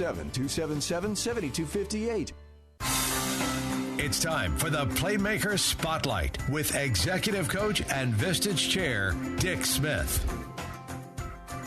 877-277-7258. It's time for the Playmaker Spotlight with Executive Coach and Vistage Chair, Dick Smith.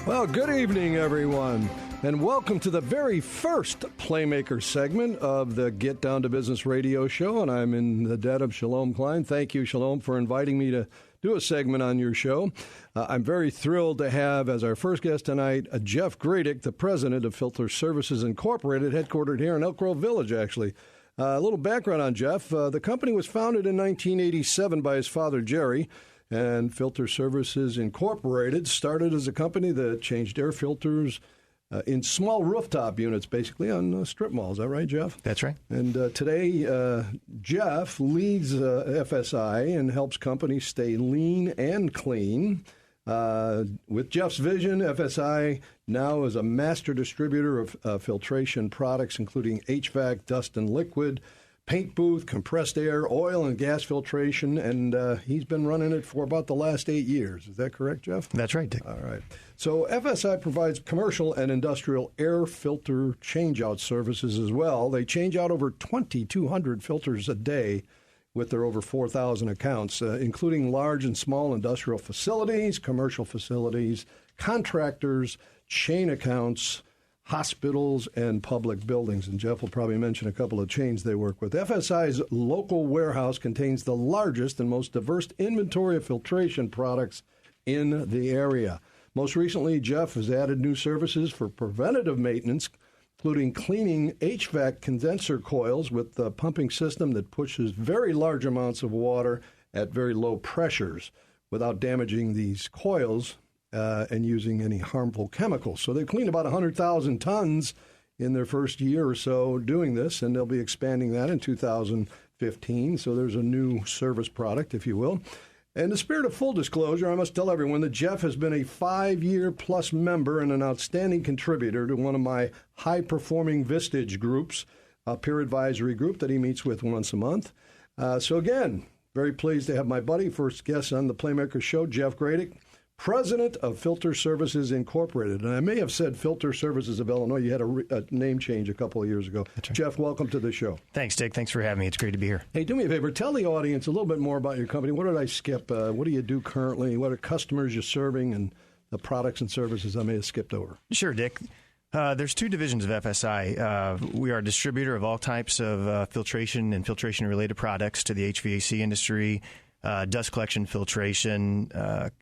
Well, good evening, everyone, and welcome to the very first Playmaker segment of the Get Down to Business radio show, and I'm in the debt of Shalom, Klein. Thank you, Shalom, for inviting me to do a segment on your show. I'm very thrilled to have as our first guest tonight Jeff Gradek, the president of Filter Services Incorporated, headquartered here in Elk Grove Village, actually. A little background on Jeff. The company was founded in 1987 by his father, Jerry, and Filter Services Incorporated started as a company that changed air filters in small rooftop units, basically, on strip malls. Is that right, Jeff? That's right. And today, Jeff leads FSI and helps companies stay lean and clean. With Jeff's vision, FSI now is a master distributor of filtration products, including HVAC, dust and liquid, paint booth, compressed air, oil and gas filtration, and he's been running it for about the last 8 years. Is that correct, Jeff? That's right, Dick. All right. So FSI provides commercial and industrial air filter change-out services as well. They change out over 2,200 filters a day with their over 4,000 accounts, including large and small industrial facilities, commercial facilities, contractors, chain accounts, hospitals, and public buildings. And Jeff will probably mention a couple of chains they work with. FSI's local warehouse contains the largest and most diverse inventory of filtration products in the area. Most recently, Jeff has added new services for preventative maintenance, including cleaning HVAC condenser coils with the pumping system that pushes very large amounts of water at very low pressures without damaging these coils and using any harmful chemicals. So they've cleaned about 100,000 tons in their first year or so doing this, and they'll be expanding that in 2015. So there's a new service product, if you will. In the spirit of full disclosure, I must tell everyone that Jeff has been a 5-year-plus member and an outstanding contributor to one of my high-performing Vistage groups, a peer advisory group that he meets with once a month. So again, very pleased to have my buddy, first guest on the Playmaker Show, Jeff Gradek, president of Filter Services Incorporated. And I may have said Filter Services of Illinois. You had a name change a couple of years ago. Right. Jeff, welcome to the show. Thanks, Dick. Thanks for having me. It's great to be here. Hey, do me a favor. Tell the audience a little bit more about your company. What did I skip? What do you do currently? What are customers you're serving and the products and services I may have skipped over? Sure, Dick. There's two divisions of FSI. We are a distributor of all types of filtration and filtration-related products to the HVAC industry, dust collection, filtration,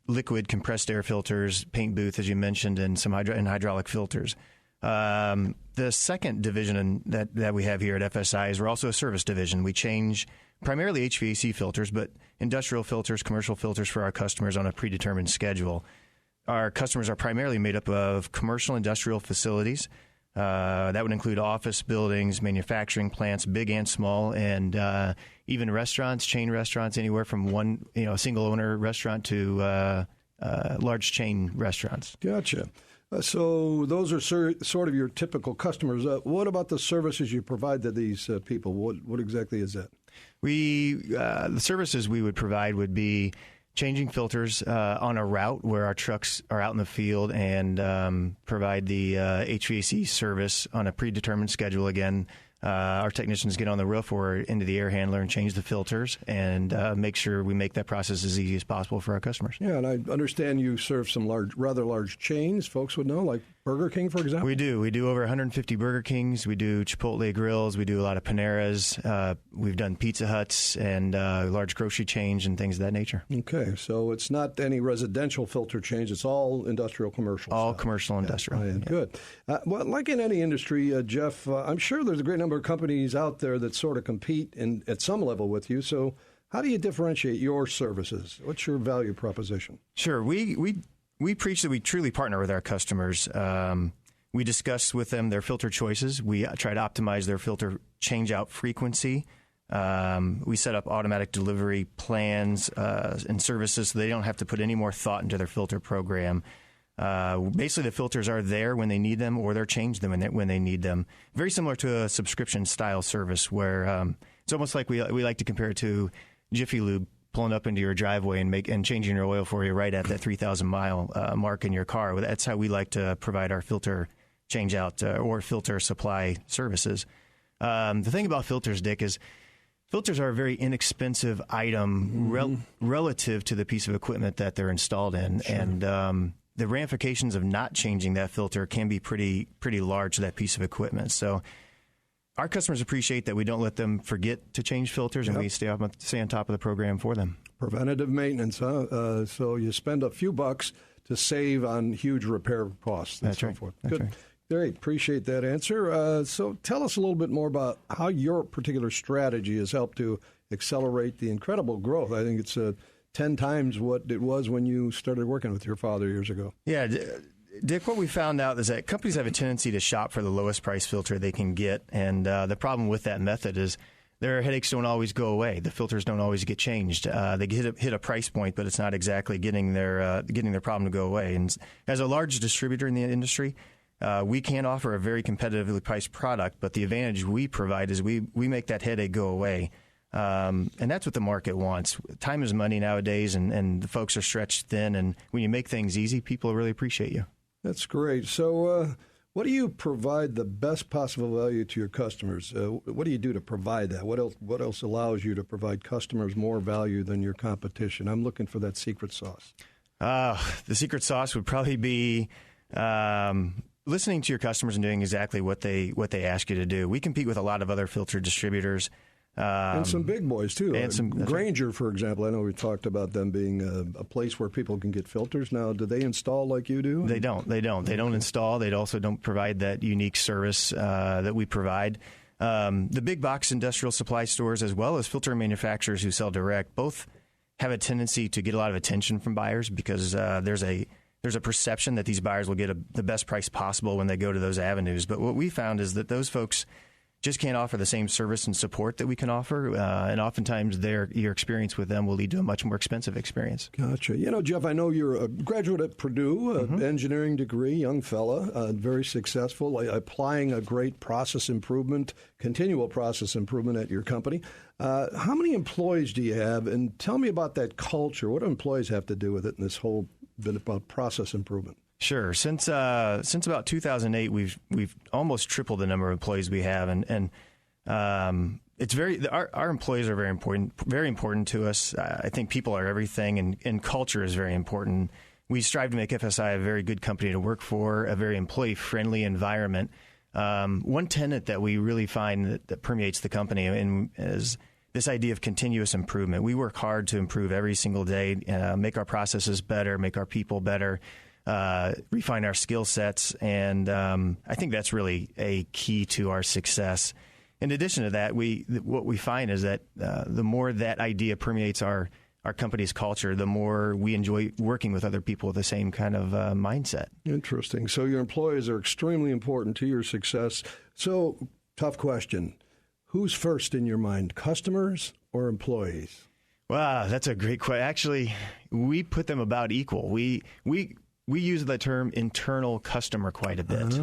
liquid compressed air filters, paint booth, as you mentioned, and some hydraulic filters. The second division that we have here at FSI is we're also a service division. We change primarily HVAC filters, but industrial filters, commercial filters for our customers on a predetermined schedule. Our customers are primarily made up of commercial industrial facilities. That would include office buildings, manufacturing plants, big and small, and even restaurants, chain restaurants, anywhere from one, a single owner restaurant to large chain restaurants. Gotcha. So those are sort of your typical customers. What about the services you provide to these people? What exactly is that? The services we would provide would be changing filters on a route where our trucks are out in the field and provide the HVAC service on a predetermined schedule. Again, our technicians get on the roof or into the air handler and change the filters and make sure we make that process as easy as possible for our customers. Yeah, and I understand you serve some rather large chains, folks would know, like Burger King, for example? We do. We do over 150 Burger Kings. We do Chipotle grills. We do a lot of Paneras. We've done Pizza Huts and large grocery chains and things of that nature. Okay, so it's not any residential filter change. It's all industrial commercial All stuff. Commercial industrial. Yeah. Good. Well, like in any industry, Jeff, I'm sure there's a great number of companies out there that sort of compete at some level with you. So how do you differentiate your services? What's your value proposition? Sure. We preach that we truly partner with our customers. We discuss with them their filter choices. We try to optimize their filter change-out frequency. We set up automatic delivery plans and services so they don't have to put any more thought into their filter program. Basically, the filters are there when they need them, or they're changed them when they need them. Very similar to a subscription-style service where it's almost like we like to compare it to Jiffy Lube pulling up into your driveway and changing your oil for you right at that 3,000-mile mark in your car. That's how we like to provide our filter change out or filter supply services. The thing about filters, Dick, is filters are a very inexpensive item relative to the piece of equipment that they're installed in. Sure. And the ramifications of not changing that filter can be pretty large to that piece of equipment. So our customers appreciate that we don't let them forget to change filters, and we stay on top of the program for them. Preventative maintenance, huh? So you spend a few bucks to save on huge repair costs and so forth. That's Good. Right. Great. Appreciate that answer. So tell us a little bit more about how your particular strategy has helped to accelerate the incredible growth. I think it's 10 times what it was when you started working with your father years ago. Yeah, Dick, what we found out is that companies have a tendency to shop for the lowest price filter they can get, and the problem with that method is their headaches don't always go away. The filters don't always get changed. They hit a price point, but it's not exactly getting their problem to go away. And as a large distributor in the industry, we can offer a very competitively priced product, but the advantage we provide is we make that headache go away. And that's what the market wants. Time is money nowadays, and the folks are stretched thin. And when you make things easy, people really appreciate you. That's great. So what do you provide the best possible value to your customers? What do you do to provide that? What else allows you to provide customers more value than your competition? I'm looking for that secret sauce. The secret sauce would probably be listening to your customers and doing exactly what they ask you to do. We compete with a lot of other filter distributors. And some big boys, too. And Granger, for example, I know we talked about them being a place where people can get filters. Now, do they install like you do? They don't. They don't install. They also don't provide that unique service that we provide. The big box industrial supply stores, as well as filter manufacturers who sell direct, both have a tendency to get a lot of attention from buyers because there's a perception that these buyers will get the best price possible when they go to those avenues. But what we found is that those folks just can't offer the same service and support that we can offer, and oftentimes your experience with them will lead to a much more expensive experience. Gotcha. You know, Jeff, I know you're a graduate at Purdue, engineering degree, young fella, very successful, applying a great continual process improvement at your company. How many employees do you have, and tell me about that culture? What do employees have to do with it in this whole bit about process improvement? Sure. Since about 2008, we've almost tripled the number of employees we have, and it's our employees are very important to us. I think people are everything, and culture is very important. We strive to make FSI a very good company to work for, a very employee-friendly environment. One tenet that we really find that permeates the company is this idea of continuous improvement. We work hard to improve every single day, make our processes better, make our people better. Refine our skill sets, and I think that's really a key to our success. In addition to that, what we find is that the more that idea permeates our company's culture, the more we enjoy working with other people with the same kind of mindset. Interesting. So your employees are extremely important to your success. So, tough question. Who's first in your mind, customers or employees? Wow, that's a great question. Actually, we put them about equal. We use the term internal customer quite a bit.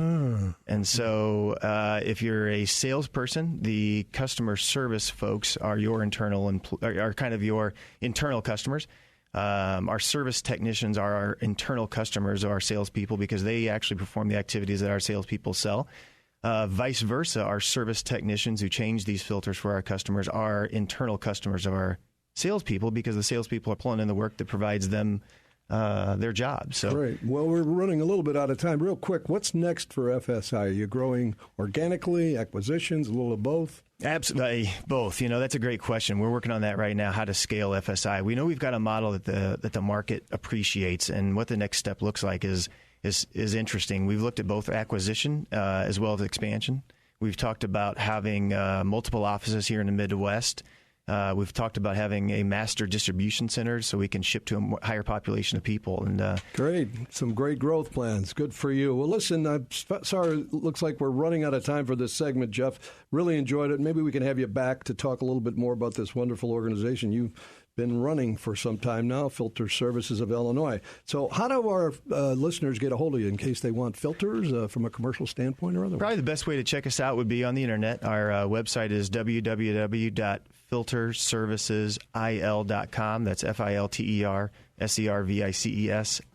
And so if you're a salesperson, the customer service folks are your are kind of your internal customers. Our service technicians are our internal customers of our salespeople because they actually perform the activities that our salespeople sell. Vice versa, our service technicians who change these filters for our customers are internal customers of our salespeople because the salespeople are pulling in the work that provides them their job. So, great. Well, we're running a little bit out of time. Real quick, what's next for FSI? Are you growing organically, acquisitions, a little of both? Absolutely, both. You know, that's a great question. We're working on that right now, how to scale FSI. We know we've got a model that the market appreciates, and what the next step looks like is interesting. We've looked at both acquisition as well as expansion. We've talked about having multiple offices here in the Midwest. We've talked about having a master distribution center so we can ship to a higher population of people. And great. Some great growth plans. Good for you. Well, listen, I'm sorry, it looks like we're running out of time for this segment, Jeff. Really enjoyed it. Maybe we can have you back to talk a little bit more about this wonderful organization you've been running for some time now, Filter Services of Illinois. So how do our listeners get a hold of you in case they want filters from a commercial standpoint or otherwise? Probably the best way to check us out would be on the internet. Our website is www.filterservices.com. Filter Services, IL.com. That's FILTERSERVICES,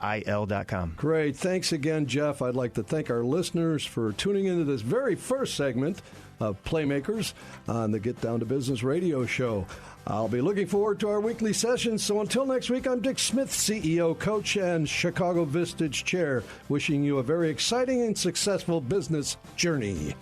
IL.com. Great. Thanks again, Jeff. I'd like to thank our listeners for tuning into this very first segment of Playmakers on the Get Down to Business radio show. I'll be looking forward to our weekly sessions. So until next week, I'm Dick Smith, CEO, coach, and Chicago Vistage Chair, wishing you a very exciting and successful business journey.